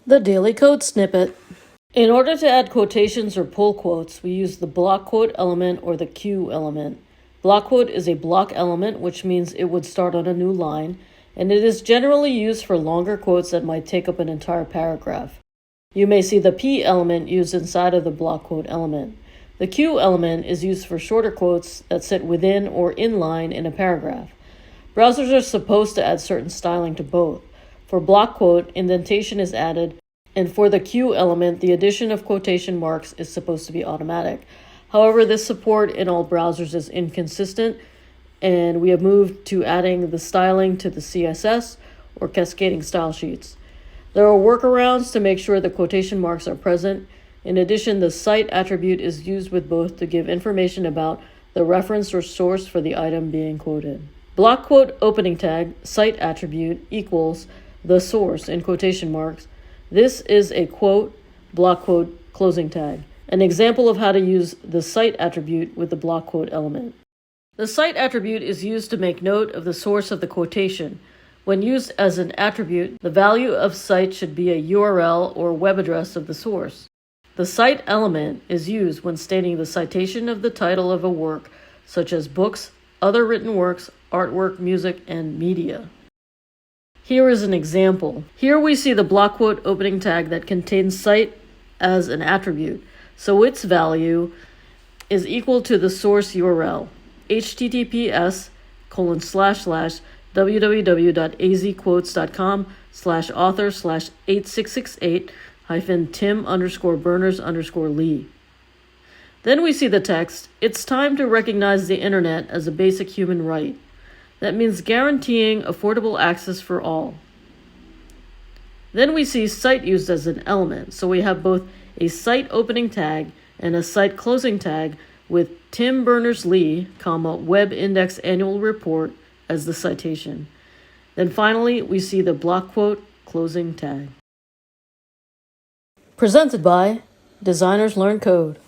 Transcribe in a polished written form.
The Daily Code Snippet. In order to add quotations or pull quotes, we use the blockquote element or the Q element. Blockquote is a block element, which means it would start on a new line, and it is generally used for longer quotes that might take up an entire paragraph. You may see the P element used inside of the blockquote element. The Q element is used for shorter quotes that sit within or inline in a paragraph. Browsers are supposed to add certain styling to both. For blockquote, indentation is added, and for the Q element, the addition of quotation marks is supposed to be automatic. However, this support in all browsers is inconsistent, and we have moved to adding the styling to the CSS or cascading style sheets. There are workarounds to make sure the quotation marks are present. In addition, the cite attribute is used with both to give information about the reference or source for the item being quoted. Blockquote opening tag cite attribute equals the source in quotation marks. This is a quote blockquote closing tag. An example of how to use the cite attribute with the blockquote element. The cite attribute is used to make note of the source of the quotation. When used as an attribute, the value of cite should be a URL or web address of the source. The cite element is used when stating the citation of the title of a work, such as books, other written works, artwork, music, and media. Here is an example. Here we see the blockquote opening tag that contains cite as an attribute, so its value is equal to the source URL, https://www.azquotes.com/author/8668-Tim_Berners_Lee. Then we see the text, "It's time to recognize the internet as a basic human right." That means guaranteeing affordable access for all. Then we see cite used as an element, so we have both a cite opening tag and a cite closing tag with Tim Berners-Lee, Web Index Annual Report as the citation. Then finally, we see the blockquote closing tag. Presented by Designers Learn Code.